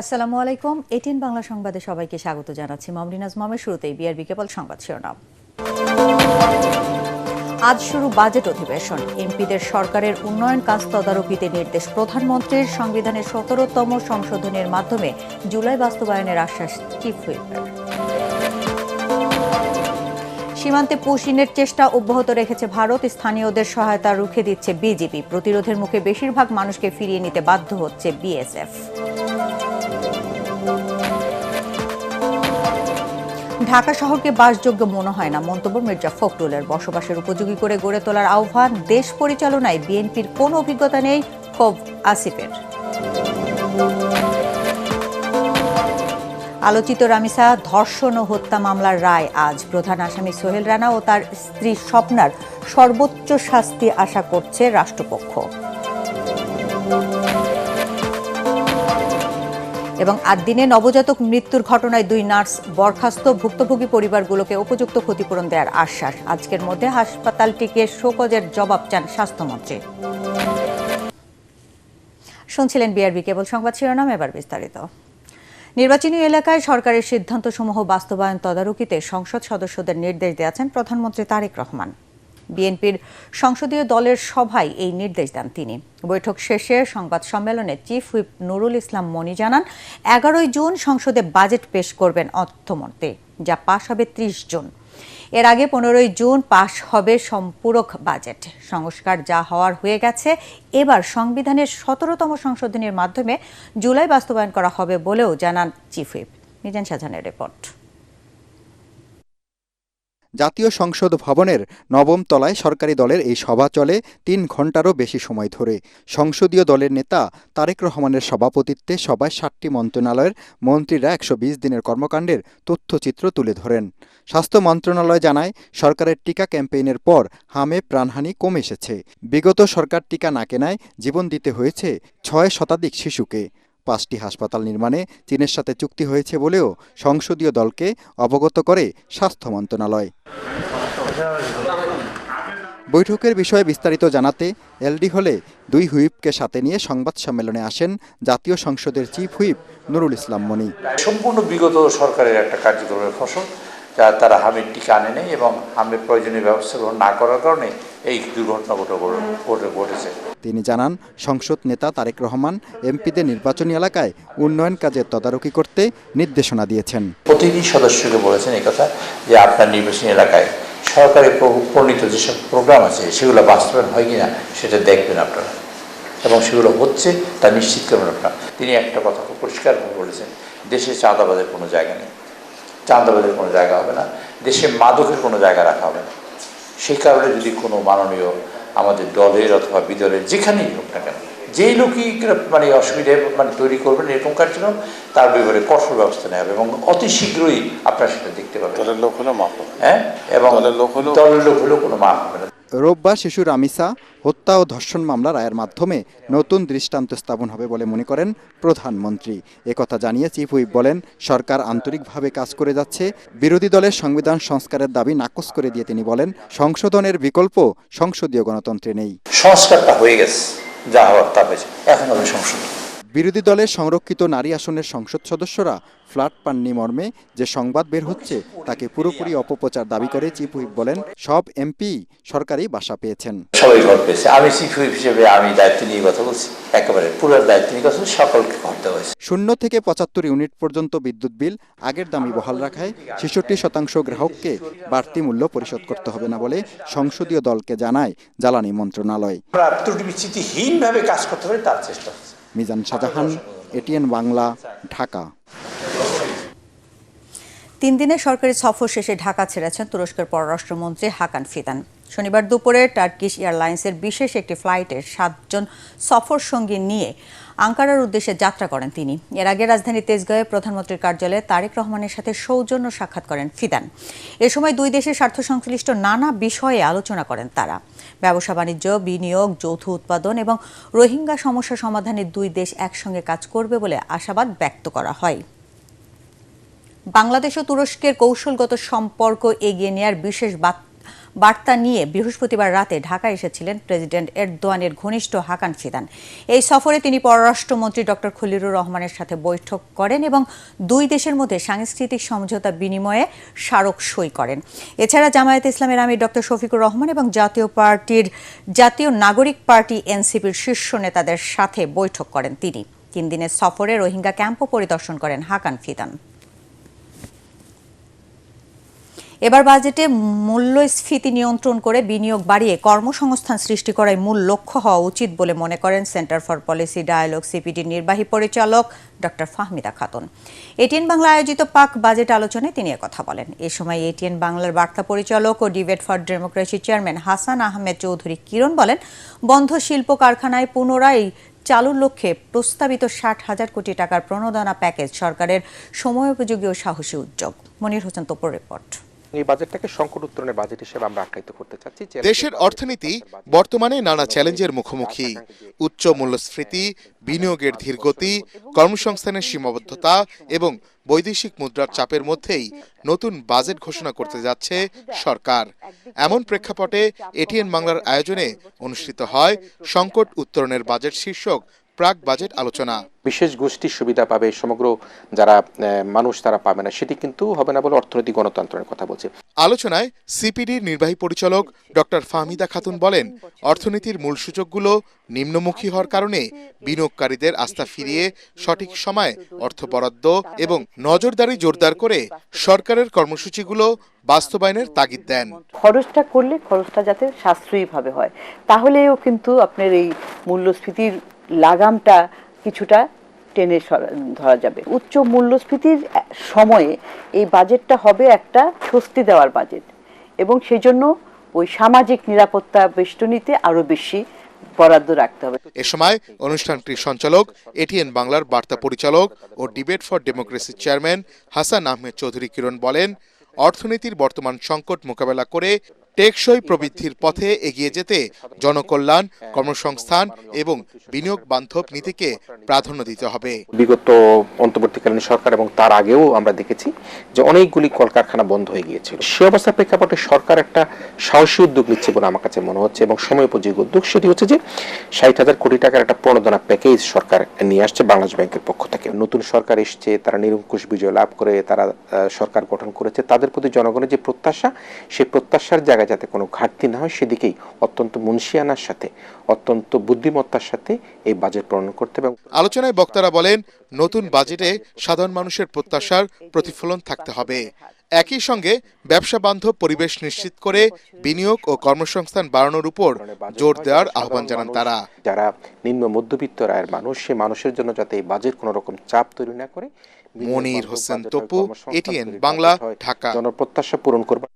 আসসালামু আলাইকুম। এটিএন বাংলা সংবাদে সবাইকে স্বাগত জানাচ্ছি। মামরিনাজ মামের শুরুতেই বিআরবি কেবল সংবাদ শিরোনাম। আজ শুরু বাজেট অধিবেশন। এমপিদের সরকারের উন্নয়ন কাজ তদারকিতে নির্দেশ প্রধানমন্ত্রীর। সংবিধানের ১৭তম সংশোধনের মাধ্যমে জুলাই বাস্তবায়নের আশ্বাস চিফ হুইপের। সীমান্তে পুশিনের চেষ্টা অব্যাহত রেখেছে ভারত। স্থানীয়দের সহায়তা রুখে দিচ্ছে বিজেপি। প্রতিরোধের মুখে বেশিরভাগ মানুষকে ফিরিয়ে নিতে বাধ্য হচ্ছে বিএসএফ। ঢাকা শহরকে বাসযোগ্য মনে হয় না, মন্তব্য মির্জা ফখরুলের। বসবাসের উপযোগী করে গড়ে তোলার আহ্বান। দেশ পরিচালনায় বিএনপির কোনো অভিজ্ঞতা নেই, ক্ষোভ আসিফের। আলোচিত রামিসা ধর্ষণ ও হত্যা মামলার রায় আজ। প্রধান আসামি সোহেল রানা ও তার স্ত্রী স্বপ্নার সর্বোচ্চ শাস্তি আশা করছে রাষ্ট্রপক্ষ। এবং ৮ দিনে নবজাতক মৃত্যুর ঘটনায় 2 নার্স বরখাস্ত। ভুক্তভোগী পরিবারগুলোকে উপযুক্ত ক্ষতিপূরণ দেওয়ার আশ্বাস। আজকের মধ্যে হাসপাতালটিকে শোকজের জবাব চান স্বাস্থ্যমন্ত্রী। শুনছিলেন বিআরবি কেবল সংবাদ শিরোনাম, এবার বিস্তারিত। নির্বাচনী এলাকায় সরকারের সিদ্ধান্তসমূহ বাস্তবায়ন তদারকিতে সংসদ সদস্যদের নির্দেশ দিয়েছেন প্রধানমন্ত্রী তারেক রহমান। বিএনপির সংসদীয় দলের সভায় এই নির্দেশ দেন তিনি। বৈঠক শেষে সংবাদ সম্মেলনে চিফ হুইপ নুরুল ইসলাম মনি জানান, 11 জুন সংসদে বাজেট পেশ করবেন অর্থমন্ত্রী, যা পাশ হবে 30 জুন। এর আগে 15 জুন পাশ হবে সম্পূরক বাজেট। সংস্কার যা হওয়ার হয়ে গেছে, এবার সংবিধানের 17তম সংশোধনীর মাধ্যমে জুলাই বাস্তবায়ন করা হবে বলেও জানান চিফ হুইপ। মিজান শাহজাহানের রিপোর্ট। জাতীয় সংসদ ভবনের 9ম তলায় সরকারি দলের এই সভা চলে 3 ঘণ্টারও বেশি সময় ধরে। সংসদীয় দলের নেতা তারেক রহমানের সভাপতিত্বে সভায় 7টি মন্ত্রণালয়ের মন্ত্রীরা 120 দিনের কর্মকাণ্ডের তথ্যচিত্র তুলে ধরেন। স্বাস্থ্য মন্ত্রণালয় জানায়, সরকারের টিকা ক্যাম্পেইনের পর হামে প্রাণহানি কমে এসেছে। বিগত সরকার টিকা না কেনায় জীবন দিতে হয়েছে 6 শতাধিক শিশুকে। 5টি হাসপাতাল নির্মাণে চীনের সাথে চুক্তি হয়েছে বলেও সংসদীয় দলকে অবগত করে স্বাস্থ্য মন্ত্রণালয়। বৈঠকের বিষয়ে বিস্তারিত জানাতে এলডি হলে 2 হুইপকে সাথে নিয়ে সংবাদ সম্মেলনে আসেন জাতীয় সংসদের চিফ হুইপ নুরুল ইসলাম মনি। সম্পূর্ণ বিগত সরকারের একটা কার্যক্রমের ফসল, যা তারা হামের টিকা আনে নেই এবং হামের প্রয়োজনীয় ব্যবস্থা গ্রহণ না করার কারণে এই দুর্ঘটনা ঘটেছে। তিনি জানান, সংসদ নেতা তারেক রহমান এমপিদের নির্বাচনী এলাকায় উন্নয়ন কাজের তদারকি করতে নির্দেশনা দিয়েছেন। প্রতিটি সদস্যকে বলেছেন এই কথা যে আপনার নির্বাচনী এলাকায় সরকারের প্রণীত যেসব প্রোগ্রাম আছে সেগুলো বাস্তবায়ন হয় কিনা সেটা দেখবেন আপনারা, এবং সেগুলো হচ্ছে তা নিশ্চিত করবেন আপনারা। তিনি একটা কথা খুব পরিষ্কারভাবে বলেছেন, দেশে চাঁদাবাজের কোনো জায়গা নেই, চাঁদাবাজের কোনো জায়গা হবে না, দেশে মাদকের কোনো জায়গা রাখা হবে না। সেই কারণে যদি কোনো মাননীয় আমাদের দলের অথবা বিদলের যেখানেই হোক না কেন, যেই লোকই অসুবিধা তৈরি করবেন এরকম কার্যক্রম, তার বিপরীতে কঠোর ব্যবস্থা নেওয়া হবে এবং অতি শীঘ্রই আপনারা সেটা দেখতে পাবেন। দলের লোক হলেও মাফ হবে, এবং দলের লোক হলেও কোনো মাফ হবে না। রোববার শিশু রামিসা হত্যা ও ধর্ষণ মামলা রায়ের মাধ্যমে নতুন দৃষ্টান্ত স্থাপন হবে বলে মনে করেন প্রধানমন্ত্রী। একথা জানিয়ে চিফ হুইপ বলেন, সরকার আন্তরিকভাবে কাজ করে যাচ্ছে। বিরোধী দলের সংবিধান সংস্কারের দাবি নাকচ করে দিয়ে তিনি বলেন, সংশোধনের বিকল্প সংসদীয় গণতন্ত্রে নেই। সংস্কারটা হয়ে গেছে, যা হওয়ার তা হয়েছে, এখন হবে সংশোধন। বিরোধী দলের সংরক্ষিত নারী আসনের সংসদ সদস্যরা ফ্ল্যাট পাননি মর্মে যে সংবাদ বের হচ্ছে তাকে পুরোপুরি অপপ্রচার দাবি করে চিফ হুইপ বলেন, সব এমপি সরকারি বাসা পেয়েছেন। সবাই ঘর পেয়েছে। আমি চিফ হুইপ হিসেবে আমি দায়িত্ব নিয়ে কথা বলছি, একেবারে পুরো দায়িত্ব নিয়ে কথা বলছি, সকলকে ঘর দেওয়া হয়েছে। 0 থেকে 75 ইউনিট পর্যন্ত বিদ্যুৎ বিল আগের দামই বহাল রাখায় 66% গ্রাহককে বাড়তি মূল্য পরিশোধ করতে হবে না বলে সংসদীয় দলকে জানায় জ্বালানি মন্ত্রণালয়। আমরা ত্রুটি বিচ্যুতিহীনভাবে কাজ করতে পারি তার চেষ্টা হচ্ছে। মিজান শাহজাহান, এটিএন বাংলা, ঢাকা। 3 দিনের সরকারি সফর শেষে ঢাকা ছেড়েছেন তুরস্কের পররাষ্ট্রমন্ত্রী হাকান ফিদান। শনিবার দুপুরে টার্কিশ এয়ারলাইন্সের বিশেষ একটি ফ্লাইটে 7 জন সফর সঙ্গী নিয়ে আঙ্কারার উদ্দেশ্যে যাত্রা করেন তিনি। এর আগে রাজধানী তেজগাঁয়ে প্রধানমন্ত্রীর কার্যালয়ে তারেক রহমানের সাথে সৌজন্য সাক্ষাৎ করেন ফিদান। এ সময় 2 দেশের স্বার্থ সংশ্লিষ্ট নানা বিষয়ে আলোচনা করেন তারা। ব্যবসা বাণিজ্য, বিনিয়োগ, যৌথ উৎপাদন এবং রোহিঙ্গা সমস্যা সমাধানে 2 দেশ একসঙ্গে কাজ করবে বলে আশাবাদ ব্যক্ত করা হয়। বাংলাদেশ ও তুরস্কের কৌশলগত সম্পর্ক এগিয়ে নেওয়ার বিশেষ বার্তা নিয়ে বৃহস্পতিবার রাতে ঢাকা এসেছিলেন প্রেসিডেন্ট এরদোয়ানের ঘনিষ্ঠ হাকান ফিদান। এই সফরে তিনি পররাষ্ট্রমন্ত্রী ডক্টর খলিলুর রহমানের সাথে বৈঠক করেন এবং দুই দেশের মধ্যে সাংস্কৃতিক সমঝোতা বিনিময়ে স্মারক সই করেন। এছাড়া জামায়াতে ইসলামের আমির ডক্টর শফিকুর রহমান এবং জাতীয় নাগরিক পার্টি এনসিপির শীর্ষ নেতাদের সাথে বৈঠক করেন তিনি। 3 দিনের সফরে রোহিঙ্গা ক্যাম্পও পরিদর্শন করেন হাকান ফিদান। এবার বাজেটে মূল্যস্ফীতি নিয়ন্ত্রণ করে বিনিয়োগ বাড়িয়ে কর্মসংস্থান সৃষ্টি করাই মূল লক্ষ্য হওয়া উচিত বলে মনে করেন সেন্টার ফর পলিসি ডায়ালগ সিপিডির নির্বাহী পরিচালক ডক্টর ফাহমিদা খাতুন। এটিএন বাংলা আয়োজিত পাক বাজেট আলোচনায় তিনি একথা বলেন। এ সময় এটিএন বাংলার বার্তা পরিচালক ও debate for democracy chairman Hasan Ahmed Chowdhury Kiron বলেন, বন্ধ শিল্প কারখানায় পুনরায় চালুর লক্ষ্যে প্রস্তাবিত 60,000 কোটি টাকার প্রণোদনা প্যাকেজ সরকারের সময়োপযোগী ও সাহসী উদ্যোগ। মনির হোসেন তোপর রিপোর্ট। এই বাজেটটাকে সংকট উত্তরণের বাজেট হিসেবে আমরা আখ্যায়িত করতে চাচ্ছি। দেশের অর্থনীতি বর্তমানে নানা চ্যালেঞ্জের মুখোমুখি। উচ্চ মূল্যস্ফীতি, বিনিয়োগের ধীরগতি, কর্মসংস্থানের সীমাবদ্ধতা এবং বৈদেশিক মুদ্রার চাপের মধ্যেই নতুন বাজেট ঘোষণা করতে যাচ্ছে সরকার। এমন প্রেক্ষাপটে এটিএন বাংলার আয়োজনে অনুষ্ঠিত হয় সংকট উত্তরণের বাজেট শীর্ষক প্রাক বাজেট আলোচনা। বিশেষ গোষ্ঠীর সুবিধা পাবে, সমগ্র যারা মানুষ তারা পাবে না, সেটি কিন্তু হবে না বলে অর্থনৈতিক গণতন্ত্রের কথা বলছে। আলোচনায় সিপিডির নির্বাহী পরিচালক ডক্টর ফাহমিদা খাতুন বলেন, অর্থনীতির মূল সূচকগুলো নিম্নমুখী হওয়ার কারণে বিনিয়োগকারীদের আস্থা ফিরিয়ে সঠিক সময়ে অর্থ বরাদ্দ এবং নজরদারি জোরদার করে সরকারের কর্মসূচিগুলো বাস্তবায়নের তাগিদ দেন। খরচটা করলে খরচটা যাতে সাশ্রয়ীভাবে হয়, তাহলেও কিন্তু আপনার এই মূল্যস্ফীতির লাগামটা কিছুটা টেনে ধরা যাবে। উচ্চ মূল্যস্ফীতির সময়ে এই বাজেটটা হবে একটা স্বস্তি দেওয়ার বাজেট এবং সেজন্য ওই সামাজিক নিরাপত্তা বেষ্টনীতে আরো বেশি বরাদ্দ রাখতে হবে। এ সময় অনুষ্ঠানটির সঞ্চালক এটিএন বাংলার বার্তা পরিচালক ও debate for democracy chairman Hasan Ahmed Chowdhury Kiron বলেন, অর্থনীতির বর্তমান সংকট মোকাবেলা করে টেকসই প্রবৃদ্ধির পথে এগিয়ে যেতে জনকল্যাণ, কর্মসংস্থান এবং বিনিয়োগ বান্ধব নীতিকে প্রাধান্য দিতে হবে। বিগত অন্তর্বর্তীকালীন সরকার এবং তার আগেও আমরা দেখেছি যে অনেকগুলি কলকারখানা বন্ধ হয়ে গিয়েছিল। সে অবস্থার প্রেক্ষাপটে সরকার একটা সাহসী উদ্যোগ নিচ্ছে বলে আমার কাছে মনে হচ্ছে এবং সময়োপযোগী উদ্যোগ। সেটি হচ্ছে যে 60,000 কোটি টাকার একটা প্রণোদনা প্যাকেজ সরকার নিয়ে আসছে বাংলাদেশ ব্যাংকের পক্ষ থেকে। নতুন সরকার এসছে, তারা নিরঙ্কুশ বিজয় লাভ করে তারা সরকার গঠন করেছে। তাদের প্রতি জনগণের যে প্রত্যাশা, সেই প্রত্যাশার জায়গায় যাতে কোনো ঘাটতি না হয় সেদিকেই অত্যন্ত মুনশিয়ানার সাথে, অত্যন্ত বুদ্ধিমত্তার সাথে এই বাজেট প্রণয়ন করতে হবে। আলোচনায় বক্তারা বলেন, নতুন বাজেটে সাধারণ মানুষের প্রত্যাশার প্রতিফলন থাকতে হবে। একই সঙ্গে ব্যবসা বান্ধব পরিবেশ নিশ্চিত করে বিনিয়োগ ও কর্মসংস্থান বাড়ানোর উপর জোর দেওয়ার আহ্বান জানান তারা। যারা নিম্ন মধ্যবিত্ত আয়ের মানুষ, সে মানুষের জন্য যাতে এই বাজেট কোনো রকম চাপ তৈরি না করে। মনির হোসেন তপু, এটিএন বাংলা, ঢাকা। জনপ্রত্যাশা পূরণ করবে।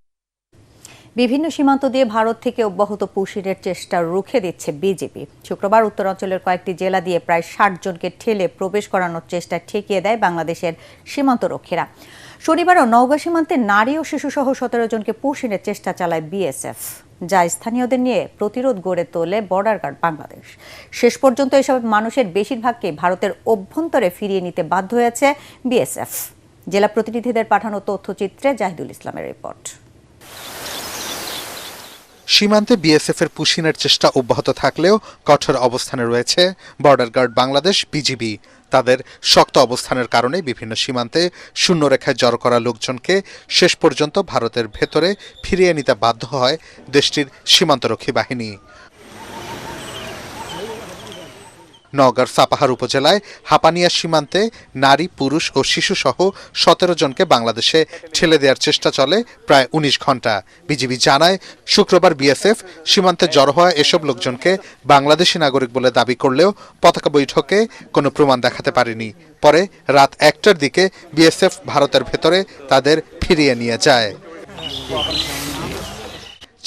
বিভিন্ন সীমান্ত দিয়ে ভারত থেকে অব্যাহত পুশিনের চেষ্টা রুখে দিচ্ছে বিজেপি। শুক্রবার উত্তরাঞ্চলের কয়েকটি জেলা দিয়ে প্রায় 60 জনকে ঠেলে প্রবেশ করানোর চেষ্টা ঠেকিয়ে দেয় বাংলাদেশের সীমান্তরক্ষীরা। শনিবারও নওগাঁ সীমান্তে নারী ও শিশুসহ 17 জনকে পুশিনের চেষ্টা চালায় বিএসএফ, যা স্থানীয়দের নিয়ে প্রতিরোধ গড়ে তোলে বর্ডার গার্ড বাংলাদেশ। শেষ পর্যন্ত এসব মানুষের বেশিরভাগকে ভারতের অভ্যন্তরে ফিরিয়ে নিতে বাধ্য হয়েছে বিএসএফ। জেলা প্রতিনিধিদের পাঠানো তথ্যচিত্রে জাহিদুল ইসলামের রিপোর্ট। সীমান্তে বিএসএফ এর পুশিনের চেষ্টা অব্যাহত থাকলেও কঠোর অবস্থানে রয়েছে বর্ডার গার্ড বাংলাদেশ বিজিবি। তাদের শক্ত অবস্থানের কারণে বিভিন্ন সীমান্তে শূন্যরেখায় জড়ো করা লোকজনকে শেষ পর্যন্ত ভারতের ভেতরে ফিরিয়ে নিতে বাধ্য হয় দেশটির সীমান্তরক্ষী বাহিনী। নওগাঁর সাপাহার উপজেলায় হাপানিয়া সীমান্তে নারী, পুরুষ ও শিশুসহ 17 জনকে বাংলাদেশে ঠেলে দেওয়ার চেষ্টা চলে প্রায় 19 ঘন্টা। বিজিবি জানায়, শুক্রবার বিএসএফ সীমান্তে জড়ো হওয়া এসব লোকজনকে বাংলাদেশি নাগরিক বলে দাবি করলেও পতাকা বৈঠকে কোনো প্রমাণ দেখাতে পারেনি। পরে রাত 1টার দিকে বিএসএফ ভারতের ভেতরে তাদের ফিরিয়ে নিয়ে যায়।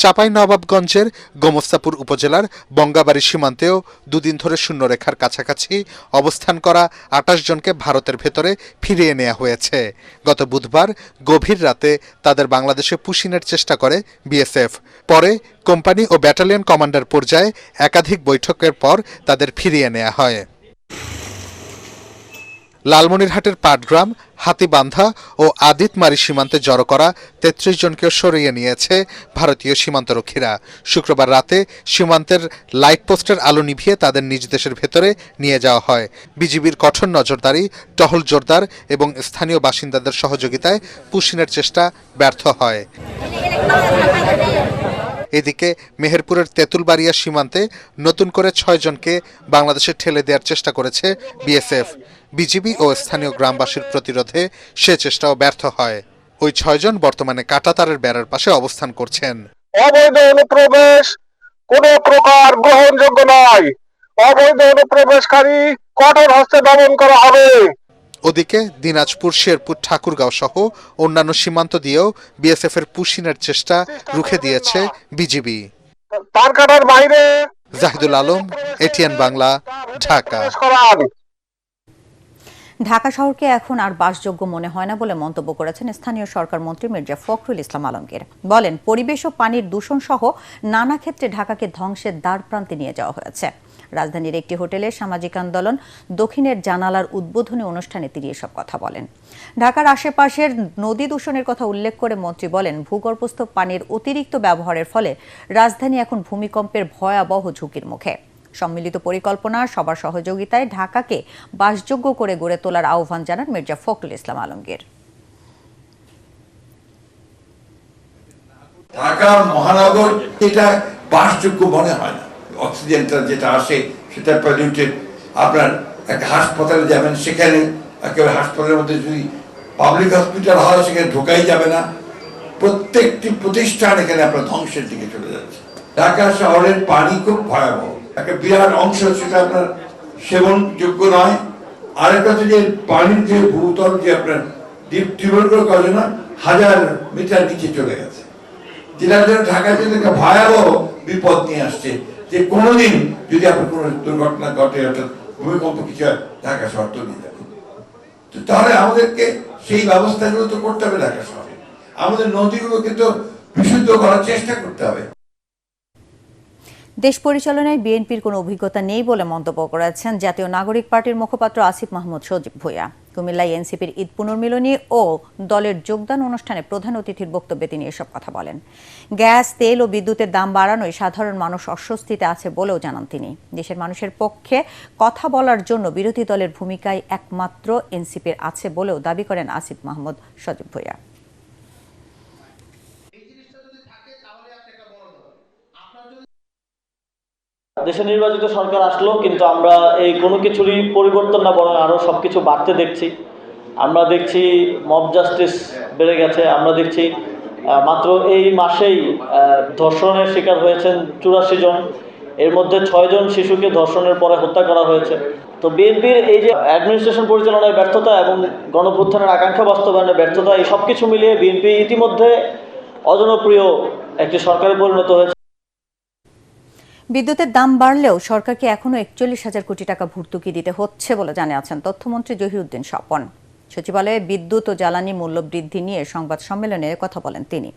চাঁপাইনবাবগঞ্জের গোমস্তাপুর উপজেলার বঙ্গাবাড়ি সীমান্তেও দুদিন ধরে শূন্যরেখার কাছাকাছি অবস্থান করা 28 জনকে ভারতের ভেতরে ফিরিয়ে নেওয়া হয়েছে। গত বুধবার গভীর রাতে তাদের বাংলাদেশে পুশিনের চেষ্টা করে বিএসএফ। পরে কোম্পানি ও ব্যাটালিয়ন কমান্ডার পর্যায়ে একাধিক বৈঠকের পর তাদের ফিরিয়ে নেওয়া হয়। লালমনিরহাটের পাটগ্রাম, হাতিবান্ধা ও আদিতমারি সীমান্তে জড়ো করা ৩৩ জনকেও সরিয়ে নিয়েছে ভারতীয় সীমান্তরক্ষীরা। শুক্রবার রাতে সীমান্তের লাইট পোস্টের আলো নিভিয়ে তাদের নিজ দেশের ভেতরে নিয়ে যাওয়া হয়। বিজিবির কঠোর নজরদারি, টহল জোরদার এবং স্থানীয় বাসিন্দাদের সহযোগিতায় পুশিনের চেষ্টা ব্যর্থ হয়। এদিকে মেহেরপুরের তেঁতুলবাড়িয়া সীমান্তে নতুন করে ৬ জনকে বাংলাদেশে ঠেলে দেওয়ার চেষ্টা করেছে বিএসএফ। বিজিবি ও স্থানীয় গ্রামবাসীর প্রতিরোধে সে চেষ্টাও ব্যর্থ হয়। ওই ৬ জন বর্তমানে কাঁটাতারের বেড়ার পাশে অবস্থান করছেন। অবৈধ অনুপ্রবেশ কোন প্রকার গ্রহণযোগ্য নয়। অবৈধ অনুপ্রবেশকারী কঠোর হস্তে দমন করা হবে। ওদিকে দিনাজপুর, শেরপুর, ঠাকুরগাঁও সহ অন্যান্য সীমান্ত দিয়েও বিএসএফ এর পুশিনের চেষ্টা রুখে দিয়েছে বিজিবি। তার কাটার বাইরে জাহিদুল আলম, এটিএন বাংলা, ঢাকা। ঢাকা শহরকে এখন আর বাসযোগ্য মনে হয় না বলে মন্তব্য করেছেন স্থানীয় সরকার মন্ত্রী মির্জা ফখরুল ইসলাম আলমগীর। বলেন, পরিবেশ ও পানির দূষণ সহ নানা ক্ষেত্রে ঢাকাকে ধ্বংসের দ্বার প্রান্তে নিয়ে যাওয়া হয়েছে। রাজধানীর একটি হোটেলে সামাজিক আন্দোলন দক্ষিণের জানালার উদ্বোধনী অনুষ্ঠানে তিনি এসব কথা বলেন। ঢাকার আশেপাশের নদী দূষণের কথা উল্লেখ করে মন্ত্রী বলেন, ভূগর্ভস্থ পানির অতিরিক্ত ব্যবহারের ফলে রাজধানী এখন ভূমিকম্পের ভয়াবহ ঝুঁকির মুখে। সম্মিলিত পরিকল্পনা, সবার সহযোগিতায় ঢাকাকে বাসযোগ্য করে গড়ে তোলার আহ্বান জানান মির্জা ফখরুল ইসলাম আলমগীর। ঢাকা মহানগর এটা বাসযোগ্য মনে হয় না। অক্সিজেনটা যেটা আসে সেটা পলিউটেড। আপনার একটা হাসপাতালে যাবেন, সেখানে একেবারে হাসপাতালের মধ্যে যদি পাবলিক হসপিটাল হয় সেখানে ঢোকাই যাবে না। প্রত্যেকটি প্রতিষ্ঠান এখানে আপনার ধ্বংসের দিকে চলে যাচ্ছে। ঢাকা শহরের পানি খুব ভয়াবহ, একটা বিরাট অংশ সেটা আপনার সেবনযোগ্য নয়। আরেকটা হচ্ছে যে পানির যে ভূতল যে আপনার টিউবওয়েল করে কাজে না 1000 মিটার নিচে চলে গেছে, যেটার জন্য ঢাকায় একটা ভয়াবহ বিপদ নিয়ে আসছে যে কোনোদিন যদি আপনার কোনো দুর্ঘটনা ঘটে, অর্থাৎ ভূমিকম্প কিছু হয়, ঢাকা শহর তলিয়ে যাবে। তো তাহলে আমাদেরকে সেই ব্যবস্থাগুলো তো করতে হবে ঢাকা শহরে। আমাদের নদীগুলোকে তো বিশুদ্ধ করার চেষ্টা করতে হবে। দেশ পরিচালনায় বিএনপির কোনো অভিজ্ঞতা নেই বলে মন্তব্য করেছেন জাতীয় নাগরিক পার্টির মুখপাত্র আসিফ মাহমুদ সজীব ভূঁইয়া। কুমিল্লায় এনসিপির ঈদ পুনর্মিলনী ও দলের যোগদান অনুষ্ঠানে প্রধান অতিথির বক্তব্যে তিনি এসব কথা বলেন। গ্যাস, তেল ও বিদ্যুতের দাম বাড়ানোয় সাধারণ মানুষ অস্বস্তিতে আছে বলেও জানান তিনি। দেশের মানুষের পক্ষে কথা বলার জন্য বিরোধী দলের ভূমিকায় একমাত্র এনসিপির আছে বলেও দাবি করেন আসিফ মাহমুদ সজীব ভূঁইয়া। দেশে নির্বাচিত সরকার আসলো, কিন্তু আমরা এই কোনো কিছুরই পরিবর্তন না, বরং আরও সব কিছু বাড়তে দেখছি। আমরা দেখছি মব জাস্টিস বেড়ে গেছে। আমরা দেখছি মাত্র এই মাসেই ধর্ষণের শিকার হয়েছেন 84 জন, এর মধ্যে 6 জন শিশুকে ধর্ষণের পরে হত্যা করা হয়েছে। তো বিএনপির এই যে অ্যাডমিনিস্ট্রেশন পরিচালনায় ব্যর্থতা এবং গণঅভ্যুত্থানের আকাঙ্ক্ষা বাস্তবায়নের ব্যর্থতা, এই সব কিছু মিলিয়ে বিএনপি ইতিমধ্যে অজনপ্রিয় একটি সরকারে পরিণত হয়েছে। বিদ্যুতের দাম বাড়লেও সরকারকে এখনো 41,000 কোটি টাকা ভর্তুকি দিতে হচ্ছে বলে জানিয়েছেন তথ্যমন্ত্রী জহিরুদ্দিন স্বপন। সচিবালয়ে বিদ্যুৎ ও জ্বালানি মূল্য বৃদ্ধি নিয়ে সংবাদ সম্মেলনে কথা বলেন তিনি।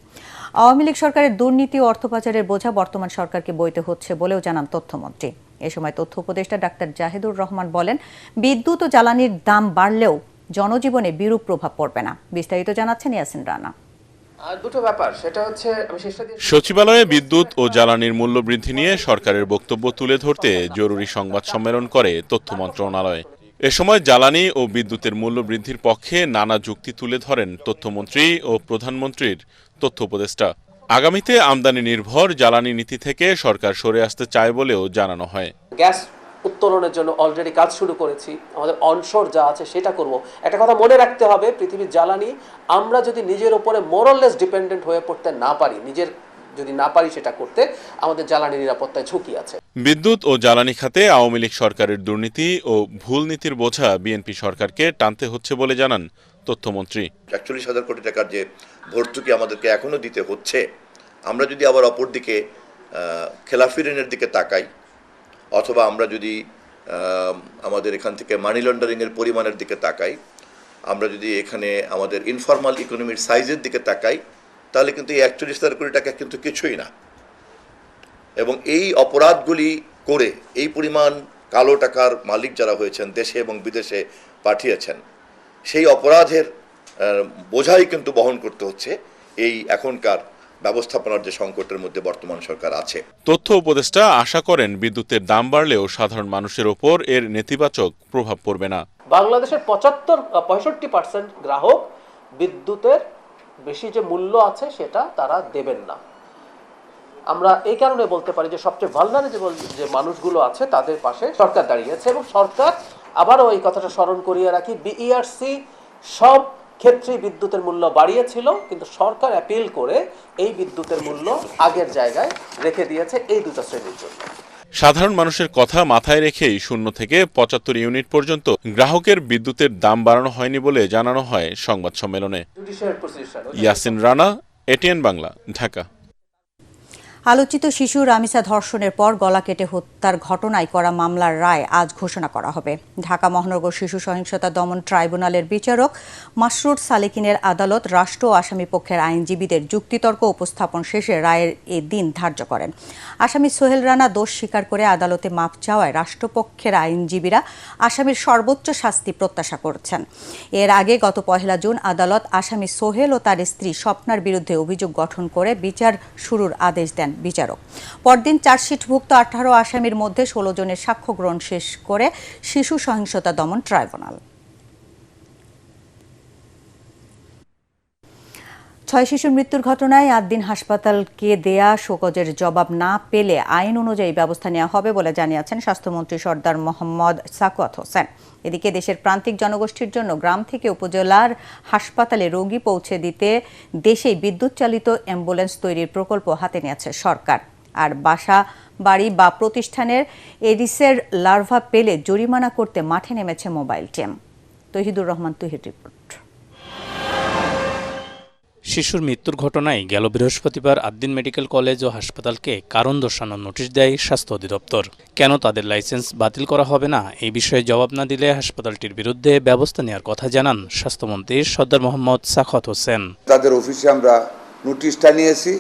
আওয়ামী লীগ সরকারের দুর্নীতি ও অর্থ পাচারের বোঝা বর্তমান সরকারকে বইতে হচ্ছে বলেও জানান তথ্যমন্ত্রী। এ সময় তথ্য উপদেষ্টা ডাক্তার জাহিদুর রহমান বলেন, বিদ্যুৎ ও জ্বালানির দাম বাড়লেও জনজীবনে বিরূপ প্রভাব পড়বে না। বিস্তারিত জানাচ্ছেন ইয়াসিন রানা। দুটো ব্যাপার, সেটা হচ্ছে সচিবালয়ে বিদ্যুৎ ও জ্বালানির মূল্য বৃদ্ধি নিয়ে সরকারের বক্তব্য তুলে ধরতে জরুরি সংবাদ সম্মেলন করে তথ্য মন্ত্রণালয়। এ সময় জ্বালানি ও বিদ্যুতের মূল্য বৃদ্ধির পক্ষে নানা যুক্তি তুলে ধরেন তথ্যমন্ত্রী ও প্রধানমন্ত্রীর তথ্য উপদেষ্টা। আগামীতে আমদানি নির্ভর জ্বালানি নীতি থেকে সরকার সরে আসতে চায় বলেও জানানো হয়। গ্যাস উত্তোলনের জন্য অলরেডি কাজ শুরু করেছি, আমাদের অনশোর যা আছে সেটা করব। একটা কথা মনে রাখতে হবে, পৃথিবীর জ্বালানি আমরা যদি নিজের উপরে মোরলেস ডিপেন্ডেন্ট হয়ে পড়তে না পারি, যদি না পারি সেটা করতে, আমাদের জ্বালানি নিরাপত্তায় ঝুঁকি আছে। বিদ্যুৎ ও জ্বালানি খাতে আওয়ামী লীগ সরকারের দুর্নীতি ও ভুল নীতির বোঝা বিএনপি সরকারকে টানতে হচ্ছে বলে জানান তথ্যমন্ত্রী। 41,000 কোটি টাকার যে ভর্তুকি আমাদেরকে এখনো দিতে হচ্ছে, আমরা যদি আবার অপরদিকে খেলাফি ঋণের দিকে তাকাই, অথবা আমরা যদি আমাদের এখান থেকে মানি লন্ডারিংয়ের পরিমাণের দিকে তাকাই, আমরা যদি এখানে আমাদের ইনফর্মাল ইকোনমির সাইজের দিকে তাকাই, তাহলে কিন্তু এই 41,000 কোটি টাকা কিন্তু কিছুই না। এবং এই অপরাধগুলি করে এই পরিমাণ কালো টাকার মালিক যারা হয়েছেন দেশে এবং বিদেশে, পাঠিয়েছেন সেই অপরাধের বোঝাই কিন্তু বহন করতে হচ্ছে এই এখনকার ব্যবস্থাপনার যে সংকটের মধ্যে বর্তমান সরকার আছে। তথ্য উপদেষ্টা আশা করেন বিদ্যুতের দাম বাড়লেও সাধারণ মানুষের ওপর এর নেতিবাচক প্রভাব পড়বে না। বাংলাদেশের 65% গ্রাহক বিদ্যুতের বেশি যে মূল্য আছে সেটা তারা দেবেন না। আমরা এই কারণে বলতে পারি যে সবচেয়ে ভালনারেবল যে মানুষগুলো আছে তাদের পাশে সরকার দাঁড়িয়েছে, এবং সরকার আবারও এই কথাটা স্মরণ করিয়ে রাখি, বিইআরসি সব ক্ষেত্রে বিদ্যুতের মূল্য বাড়িয়েছিল, কিন্তু সরকার অ্যাপিল করে এই বিদ্যুতের মূল্য আগের জায়গায় রেখে দিয়েছে এই দুটো শ্রেণীর জন্য। সাধারণ মানুষের কথা মাথায় রেখেই 0 থেকে 75 ইউনিট পর্যন্ত গ্রাহকের বিদ্যুতের দাম বাড়ানো হয়নি বলে জানানো হয় সংবাদ সম্মেলনে। ইয়াসিন রানা, এটিএন বাংলা, ঢাকা। আলোচিত শিশু রামিসা ধর্ষণের পর গলা কেটে হত্যার ঘটনায় করা মামলার রায় আজ ঘোষণা করা হবে। ঢাকা মহানগর শিশু সহিংসতা দমন ট্রাইব্যুনালের বিচারক মাসরুর সালেকিনের আদালত রাষ্ট্র ও আসামি পক্ষের আইনজীবীদের যুক্তিতর্ক উপস্থাপন শেষে রায়ের এ দিন ধার্য করেন। আসামি সোহেল রানা দোষ স্বীকার করে আদালতে মাপ চাওয়ায় রাষ্ট্রপক্ষের আইনজীবীরা আসামির সর্বোচ্চ শাস্তি প্রত্যাশা করছেন। এর আগে গত 1 জুন আদালত আসামি সোহেল ও তার স্ত্রী স্বপ্নার বিরুদ্ধে অভিযোগ গঠন করে বিচার শুরুর আদেশ দেন বিচারক। পরদিন চার্জশিটভুক্ত 18 আসামির মধ্যে 16 জনের সাক্ষ্য গ্রহণ শেষ করে শিশু সহিংসতা দমন ট্রাইব্যুনাল। 6 শিশুর মৃত্যুর ঘটনায় 8 দিন হাসপাতালকে দেয়া শোকজের জবাব না পেলে আইন অনুযায়ী ব্যবস্থা নেওয়া হবে বলে জানিয়েছেন স্বাস্থ্যমন্ত্রী সরদার মোহাম্মদ সাখাওয়াত হোসেন। এদিকে দেশের প্রান্তিক জনগোষ্ঠীর জন্য গ্রাম থেকে উপজেলার হাসপাতালে রোগী পৌঁছে দিতে দেশেই বিদ্যুৎ চালিত অ্যাম্বুলেন্স তৈরির প্রকল্প হাতে নিয়েছে সরকার। আর বাসা বাড়ি বা প্রতিষ্ঠানের এডিসের লার্ভা পেলে জরিমানা করতে মাঠে নেমেছে মোবাইল টিম। তহিদুর রহমান তুহির রিপোর্ট। শিশুর মৃত্যুর ঘটনায় গেল বৃহস্পতিবার 8 দিন মেডিকেল কলেজ ও হাসপাতালকে কারণ দর্শানোর নোটিশ দেয় স্বাস্থ্য অধিদপ্তর। কেন তাদের লাইসেন্স বাতিল করা হবে না এই বিষয়ে জবাব না দিলে হাসপাতালটির বিরুদ্ধে ব্যবস্থা নেওয়ার কথা জানান স্বাস্থ্যমন্ত্রী সরদার মোহাম্মদ সাখাওয়াত হোসেন। তাদের অফিসে আমরা নোটিশটা নিয়েছি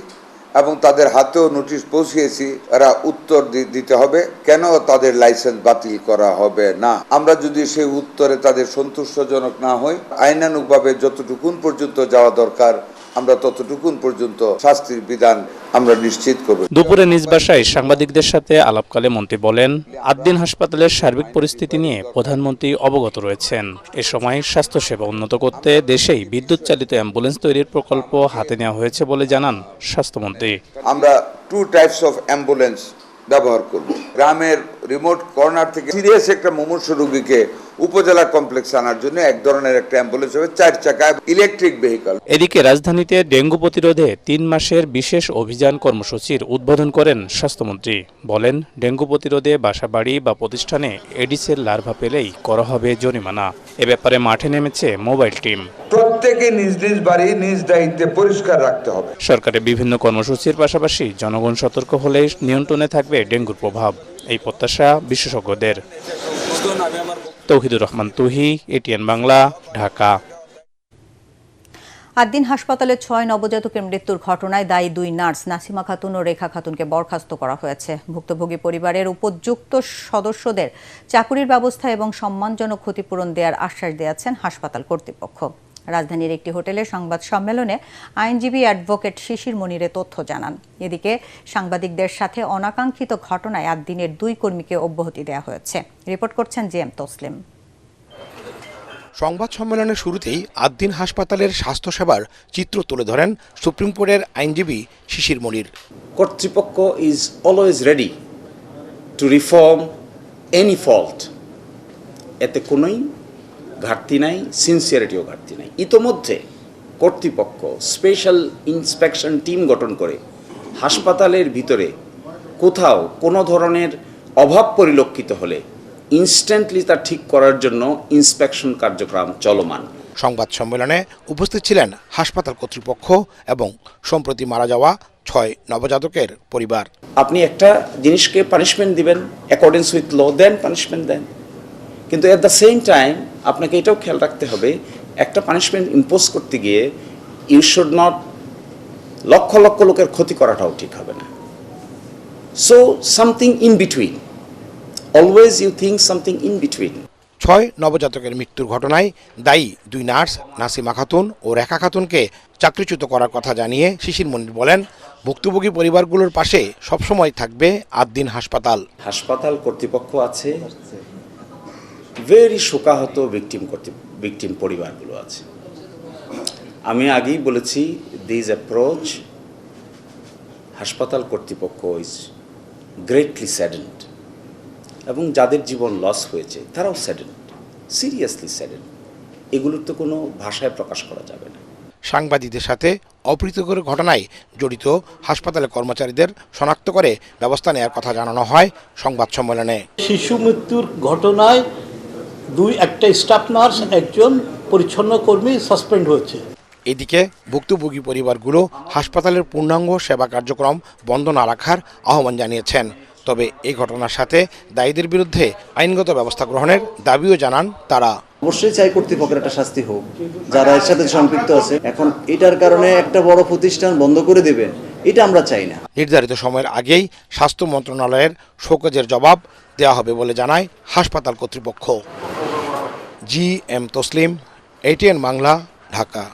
এবং তাদের হাতেও নোটিশ পৌঁছিয়েছি, এরা উত্তর দিতে হবে কেন তাদের লাইসেন্স বাতিল করা হবে না। আমরা যদি সেই উত্তরে তাদের সন্তুষ্টজনক না হই, আইনানুগভাবে যতটুকুন পর্যন্ত যাওয়া দরকার আমরা ততটুকুন পর্যন্ত শাস্তির বিধান আমরা নিশ্চিত করব। দুপুরে নিজ বাসায় সাংবাদিকদের সাথে আলাপকালে মন্ত্রী বলেন, 8 দিন হাসপাতালের সার্বিক পরিস্থিতি নিয়ে প্রধানমন্ত্রী অবগত রয়েছেন। এ সময় স্বাস্থ্যসেবা উন্নত করতে দেশেই বিদ্যুৎ চালিত অ্যাম্বুলেন্স তৈরির প্রকল্প হাতে নেওয়া হয়েছে বলে জানান স্বাস্থ্যমন্ত্রী। আমরা 2 টাইপস অফ অ্যাম্বুলেন্স ব্যবহার করব। গ্রামের রিমোট কর্নার থেকে সিরিয়াস একটা মুমূর্ষু রোগীকে উপজেলা কমপ্লেক্সে আনার জন্য এক ধরনের একটা অ্যাম্বুলেন্স হবে 4 চাকা ইলেকট্রিক ভেহিকল। এদিকে রাজধানীতে ডেঙ্গু প্রতিরোধে 3 মাসের বিশেষ অভিযান কর্মসূচির উদ্বোধন করেন স্বাস্থ্যমন্ত্রী। বলেন, ডেঙ্গু প্রতিরোধে বাসাবাড়ি বা প্রতিষ্ঠানে এডিসের লার্ভা পেলেই করা হবে জরিমানা। এ ব্যাপারে মাঠে নেমেছে মোবাইল টিম। প্রত্যেকে নিজ নিজ বাড়ি নিজ দায়িত্বে পরিষ্কার রাখতে হবে। সরকারের বিভিন্ন কর্মসূচির পাশাপাশি জনগণ সতর্ক হলে নিয়ন্ত্রণে থাকবে ডেঙ্গুর প্রভাব, এই প্রত্যাশা বিশেষজ্ঞদের। তৌহিদুর রহমান তুহি, এটিএন বাংলা, ঢাকা। 8 দিন হাসপাতালে 6 নবজাতকের মৃত্যুর ঘটনায় দায়ী 2 নার্স নাসিমা খাতুন ও রেখা খাতুনকে বরখাস্ত করা হয়েছে। ভুক্তভোগী পরিবারের উপযুক্ত সদস্যদের চাকুরির ব্যবস্থা এবং সম্মানজনক ক্ষতিপূরণ দেওয়ার আশ্বাস দিয়েছেন হাসপাতাল কর্তৃপক্ষ। রাজধানীর একটি হোটেলে সংবাদ সম্মেলনে আইনজীবী অ্যাডভোকেট শিশির মনির তথ্য জানান। এদিকে সাংবাদিকদের সাথে অনাকাঙ্ক্ষিত ঘটনায় 8 দিনের 2 কর্মীকে অব্যাহতি দেওয়া হয়েছে। রিপোর্ট করছেন জিএম তসলিম। সংবাদ সম্মেলনের শুরুতেই 8 দিন হাসপাতালের স্বাস্থ্যসেবার চিত্র তুলে ধরেন সুপ্রিম কোর্টের আইনজীবী শিশির মনির। কর্তৃপক্ষ is always ready to reform any fault. এতে কোনোই ঘাটতি নাই, সিনসিয়ারিটিও ঘাটতি নাই। ইতোমধ্যে কর্তৃপক্ষ স্পেশাল ইন্সপেকশন টিম গঠন করে হাসপাতালের ভিতরে কোথাও কোনো ধরনের অভাব পরিলক্ষিত হলে ইনস্ট্যান্টলি তা ঠিক করার জন্য ইন্সপেকশন কার্যক্রম চলমান। সংবাদ সম্মেলনে উপস্থিত ছিলেন হাসপাতাল কর্তৃপক্ষ এবং সম্প্রতি মারা যাওয়া 6 নবজাতকের পরিবার। আপনি একটা জিনিসকে পানিশমেন্ট দিবেন accordings with law, then punishment দেন, কিন্তু এট দ্য সেম টাইম আপনাকে এটাও খেয়াল রাখতে হবে একটা পানিশমেন্ট ইম্পোজ করতে গিয়ে you should not lakh lakh লোকের ক্ষতি করাটাও ঠিক হবে না। So something in between, always you think something in between. 6 নবজাতকের মৃত্যুর ঘটনায় দায়ী 2 নার্স নাসিমা খাতুন ও রেখা খাতুনকে চাকরিচ্যুত করার কথা জানিয়ে শিশির মনির বলেন, ভুক্তভোগী পরিবারগুলোর পাশে সবসময় থাকবে আদ্দিন হাসপাতাল। হাসপাতাল কর্তৃপক্ষ আছে, ভেরি শোকাহত ভিকটিম পরিবারগুলো আছে। আমি আগেই বলেছি, দিস অ্যাপ্রোচ হাসপাতাল কর্তৃপক্ষ ইজ গ্রেটলি স্যাডেন্ড, এবং যাদের জীবন লস হয়েছে তারাও স্যাডেন্ড, সিরিয়াসলি স্যাডেন্ড। এগুলোর তো কোনো ভাষায় প্রকাশ করা যাবে না। সাংবাদিকদের সাথে অপ্রীতিকর ঘটনায় জড়িত হাসপাতালের কর্মচারীদের শনাক্ত করে ব্যবস্থা নেওয়ার কথা জানানো হয় সংবাদ সম্মেলনে। শিশু মৃত্যুর ঘটনায় একটা স্টাফ নার্স, একজন পরিচ্ছন্ন কর্মী সাসপেন্ড হয়েছে। এদিকে ভুক্তভোগী পরিবারগুলো হাসপাতালের পূর্ণাঙ্গ সেবা কার্যক্রম বন্ধ না রাখার আহ্বান জানিয়েছেন। তবে এই ঘটনার সাথে দায়ীদের বিরুদ্ধে আইনগত ব্যবস্থা গ্রহণের দাবিও জানান তারা। অবশ্যই চাই কর্তৃপক্ষের একটা শাস্তি হোক যারা এর সাথে সম্পৃক্ত আছে। এখন এটার কারণে একটা বড় প্রতিষ্ঠান বন্ধ করে দেবেন, এটা আমরা চাই না। নির্ধারিত সময়ের আগেই স্বাস্থ্য মন্ত্রণালয়ের শোকজের জবাব দেওয়া হবে বলে জানায় হাসপাতাল কর্তৃপক্ষ। GM Taslim, ATN Bangla, Dhaka.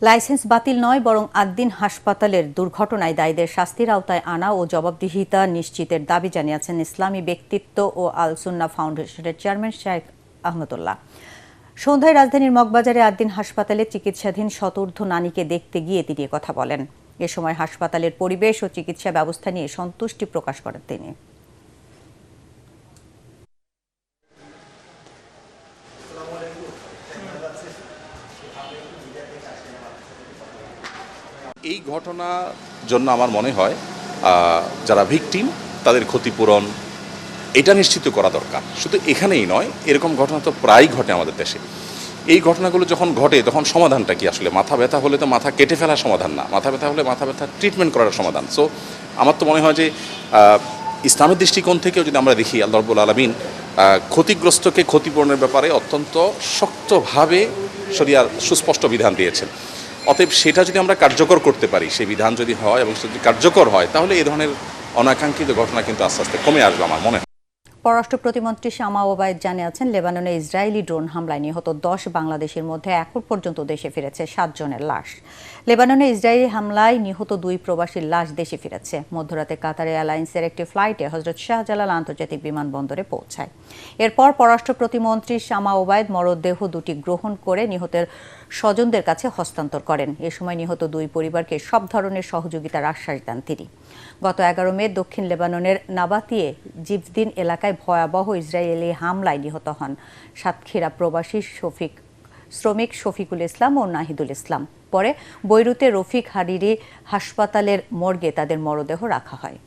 Licence বাতিল নয়, বরং আদ্দিন হাসপাতালের দুর্ঘটনায় দায়ীদের শাস্তির আওতায় আনা ও জবাবদিহিতা নিশ্চিতের দাবি জানিয়েছেন ইসলামী ব্যক্তিত্ব ও আল সুন্নাহ ফাউন্ডেশনের চেয়ারম্যান শেখ আহমদুল্লাহ। সন্ধ্যায় রাজধানীর মগবাজারে আদ্দিন হাসপাতালে চিকিৎসাধীন শতঊর্ধ্ব নারীকে দেখতে গিয়ে তিনি কথা বলেন। এ সময় হাসপাতালের পরিবেশ ও চিকিৎসা ব্যবস্থা নিয়ে সন্তুষ্টি প্রকাশ করেন তিনি। এই ঘটনার জন্য আমার মনে হয় যারা ভিকটিম তাদের ক্ষতিপূরণ এটা নিশ্চিত করা দরকার। শুধু এখানেই নয়, এরকম ঘটনা তো প্রায় ঘটে আমাদের দেশে। এই ঘটনাগুলো যখন ঘটে তখন সমাধানটা কি? আসলে মাথা ব্যথা হলে তো মাথা কেটে ফেলার সমাধান না, মাথা ব্যথা হলে মাথা ব্যথার ট্রিটমেন্ট করার সমাধান। সো আমার তো মনে হয় যে ইসলামের দৃষ্টিকোণ থেকেও যদি আমরা দেখি, আল্লাহ রাব্বুল আলামিন ক্ষতিগ্রস্তকে ক্ষতিপূরণের ব্যাপারে অত্যন্ত শক্তভাবে শরিয়ার সুস্পষ্ট বিধান দিয়েছেন। অতএব সেটা যদি আমরা কার্যকর করতে পারি, সেই বিধান যদি হয় এবং যদি কার্যকর হয়, তাহলে এই ধরনের অনাকাঙ্ক্ষিত ঘটনা কিন্তু আস্তে আস্তে কমে আসবে আমার মনে হয়। পররাষ্ট্র প্রতিমন্ত্রী শামা ওবায়েদ জানিয়েছেন, লেবাননে ইসরায়েলি ড্রোন হামলায় নিহত 10 বাংলাদেশের মধ্যে এখন পর্যন্ত দেশে ফিরেছে 7 জনের লাশ। লেবাননে ইসরায়েলি হামলায় নিহত 2 প্রবাসীর লাশ দেশে ফিরেছে। মধ্যরাতে কাতার এয়ারলাইন্সের একটি ফ্লাইটে হযরত শাহজালাল আন্তর্জাতিক বিমানবন্দরে পৌঁছায়। এরপর পররাষ্ট্র প্রতিমন্ত্রী শামা ওবায়েদ মরদেহ দুটি গ্রহণ করে নিহতের স্বজনদের কাছে হস্তান্তর করেন। এ সময় নিহত 2 পরিবারকে সব ধরনের সহযোগিতার আশ্বাস দেন তিনি। গত 11 মে দক্ষিণ লেবাননের নাবাতিয়ে জিভদিন এলাকায় ভয়াবহ ইসরায়েলি হামলায় নিহত হন সাতক্ষীরা প্রবাসী শ্রমিক শফিকুল ইসলাম ও নাহিদুল ইসলাম। পরে বৈরুতে রফিক হারিরি হাসপাতালের মর্গে তাদের মরদেহ রাখা হয়।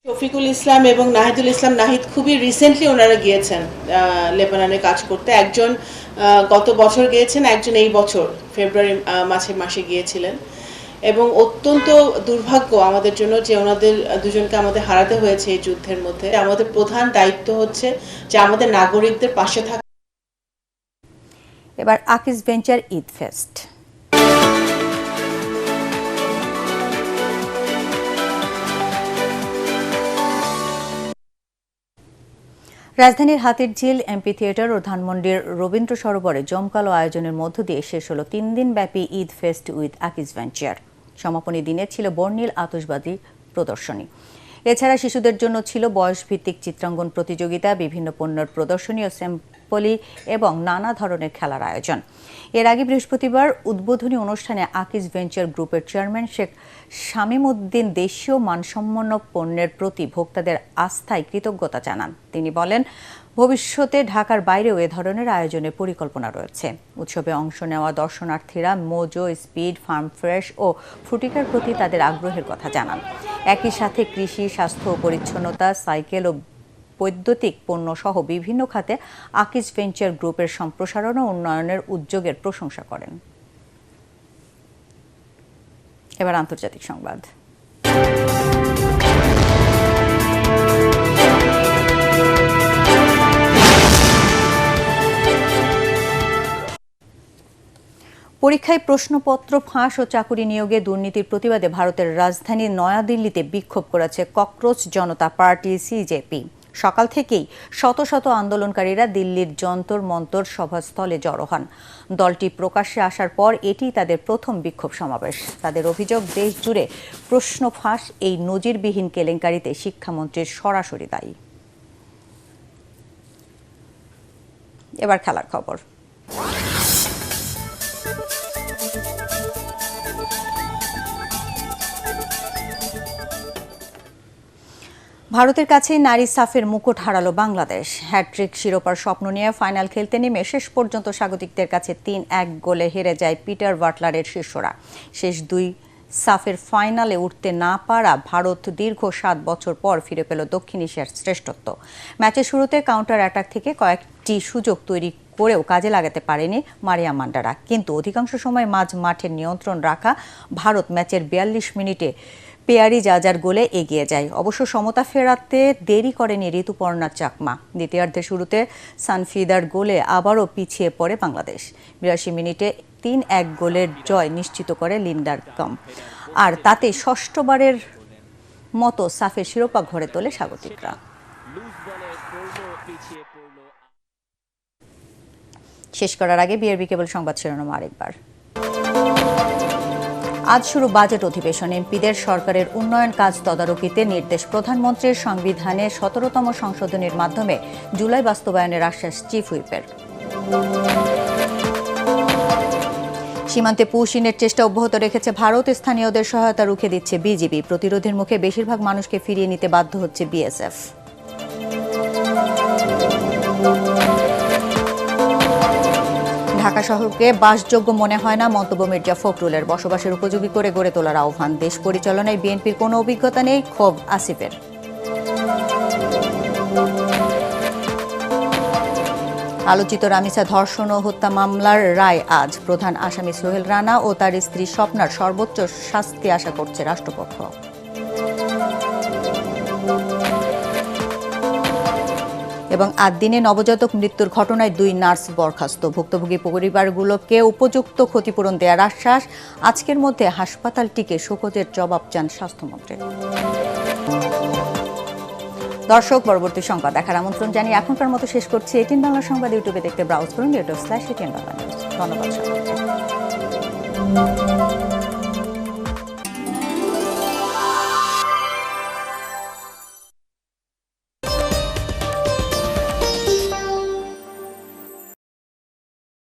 শফিকুল ইসলাম এবং নাহিদুল ইসলাম, নাহিদ খুবই রিসেন্টলি ওনারা গিয়েছেন লেবাননে কাজ করতে। একজন গত বছর গিয়েছেন, একজন এই বছর ফেব্রুয়ারি মাসে গিয়েছিলেন। এবং অত্যন্ত দুর্ভাগ্য আমাদের জন্য যে ওনাদের দুজনকে আমাদের হারাতে হয়েছে এই যুদ্ধের মধ্যে। আমাদের প্রধান দায়িত্ব হচ্ছে যে আমাদের নাগরিকদের পাশে থাকা। এবার আকিজ ভেঞ্চার ঈদ ফেস্ট। রাজধানীর হাতিরঝিল এমপি থিয়েটার ও ধানমন্ডির রবীন্দ্র সরোবরে জমকালো আয়োজনের মধ্য দিয়ে শেষ হলো 3 দিন ব্যাপী Eid fest with Akij venture. সমাপনী দিনে ছিল বর্ণিল আতশবাজি প্রদর্শনী। এছাড়া শিশুদের জন্য ছিল বয়সভিত্তিক চিত্রাঙ্কন প্রতিযোগিতা, বিভিন্ন পণ্যের প্রদর্শনী ও স্যাম্পলি এবং নানা ধরনের খেলার আয়োজন। এর আগে বৃহস্পতিবার উদ্বোধনী অনুষ্ঠানে আকিজ ভেঞ্চার গ্রুপের চেয়ারম্যান শেখ শামীম উদ্দিন দেশীয় মানসম্পন্ন পণ্যের প্রতি ভোক্তাদের আস্থায় কৃতজ্ঞতা জানান। তিনি বলেন, ভবিষ্যতে ঢাকার বাইরেও এ ধরনের আয়োজনের পরিকল্পনা রয়েছে। উৎসবে অংশ নেওয়া দর্শনার্থীরা মোজো, স্পিড, ফার্ম ফ্রেশ ও ফ্রুটিকার প্রতি তাদের আগ্রহের কথা জানান। একই সাথে কৃষি, স্বাস্থ্য ও পরিচ্ছন্নতা, সাইকেল ও বৈদ্যুতিক পণ্য সহ বিভিন্ন খাতে আকিজ ভেঞ্চার গ্রুপের সম্প্রসারণ ও উন্নয়নের উদ্যোগের প্রশংসা করেন। এবার আন্তর্জাতিক সংবাদ। পরীক্ষায় প্রশ্নপত্র ফাঁস ও চাকুরি নিয়োগে দুর্নীতির প্রতিবাদে ভারতের রাজধানী নয়াদিল্লিতে বিক্ষোভ করেছে ককরোচ জনতা পার্টি সিজেপি। সকাল থেকেই শত শত আন্দোলনকারীরা দিল্লির যন্তর মন্তর সভাস্থলে জড়ো হন। দলটি প্রকাশ্যে আসার পর এটি তাদের প্রথম বিক্ষোভ সমাবেশ। তাদের অভিযোগ, দেশ জুড়ে প্রশ্ন ফাঁস এই নজিরবিহীন কেলেঙ্কারিতে শিক্ষামন্ত্রীর সরাসরি দায়ী। এবার খেলার খবর। ভারতের কাছে নারী সাফের মুকুট হারালো বাংলাদেশ। হ্যাট্রিক শিরোপার স্বপ্ন নিয়ে ফাইনাল খেলতে নেমে শেষ পর্যন্ত স্বাগতিকদের কাছে 3-1 গোলে হেরে যায় পিটার বাটলারের শিষ্যরা। শেষ দুই সাফের ফাইনালে উঠতে না পারা ভারত দীর্ঘ 7 বছর পর ফিরে পেল দক্ষিণ এশিয়ার শ্রেষ্ঠত্ব। ম্যাচের শুরুতে কাউন্টার অ্যাটাক থেকে কয়েকটি সুযোগ তৈরি করেও কাজে লাগাতে পারেনি মারিয়া মান্ডারা, কিন্তু অধিকাংশ সময় মাঝ মাঠের নিয়ন্ত্রণ রাখা ভারত ম্যাচের 42 মিনিটে পেয়ারি জাজার গোলে এগিয়ে যায়। অবশ্য সমতা ফেরাতে দেরি করেনি ঋতুপর্ণা চাকমা। দ্বিতীয়ার্ধের শুরুতে সানফিদার গোলে আবারও পিছিয়ে পড়ে বাংলাদেশ। 82 মিনিটে 3-1 গোলের জয় নিশ্চিত করে লিন্ডার কম, আর তাতে ষষ্ঠবারের মতো সাফের শিরোপা ঘরে তোলে স্বাগতিকরা। শেষ করার আগে বিআরবি কেবল সংবাদ শিরোনাম আরেকবার। আজ শুরু বাজেট অধিবেশন। এমপিদের সরকারের উন্নয়ন কাজ তদারকিতে নির্দেশ প্রধানমন্ত্রীর। সংবিধানে 17তম সংশোধনীর মাধ্যমে জুলাই বাস্তবায়নের আশ্বাস চিফ হুইপের। সীমান্তে পুশিনের চেষ্টা অব্যাহত রেখেছে ভারত। স্থানীয়দের সহায়তা রুখে দিচ্ছে বিজিবি। প্রতিরোধের মুখে বেশিরভাগ মানুষকে ফিরিয়ে নিতে বাধ্য হচ্ছে বিএসএফ। ঢাকা শহরকে বাসযোগ্য মনে হয় না মন্তব্য মির্জা ফখরুলের। বসবাসের উপযোগী করে গড়ে তোলার আহ্বান। দেশ পরিচালনায় বিএনপির কোনো অভিজ্ঞতা নেই, ক্ষোভ আসিফের। আলোচিত রামিসা ধর্ষণ ও হত্যা মামলার রায় আজ। প্রধান আসামি সোহেল রানা ও তার স্ত্রী স্বপ্নার সর্বোচ্চ শাস্তি আশা করছে রাষ্ট্রপক্ষ। এবং 8 দিনে নবজাতক মৃত্যুর ঘটনায় 2 নার্স বরখাস্ত। ভুক্তভোগী পরিবারগুলোকে উপযুক্ত ক্ষতিপূরণ দেওয়ার আশ্বাস। আজকের মধ্যে হাসপাতালটিকে শোকজের জবাব চান স্বাস্থ্যমন্ত্রী। দর্শক, পরবর্তী সংবাদ দেখার আমন্ত্রণ জানিয়ে এখনকার মতো শেষ করছি। এটিএন বাংলা সংবাদ ইউটিউবে দেখতে ব্রাউজ করুন youtube/ATN Bangla News। ধন্যবাদ সবাইকে।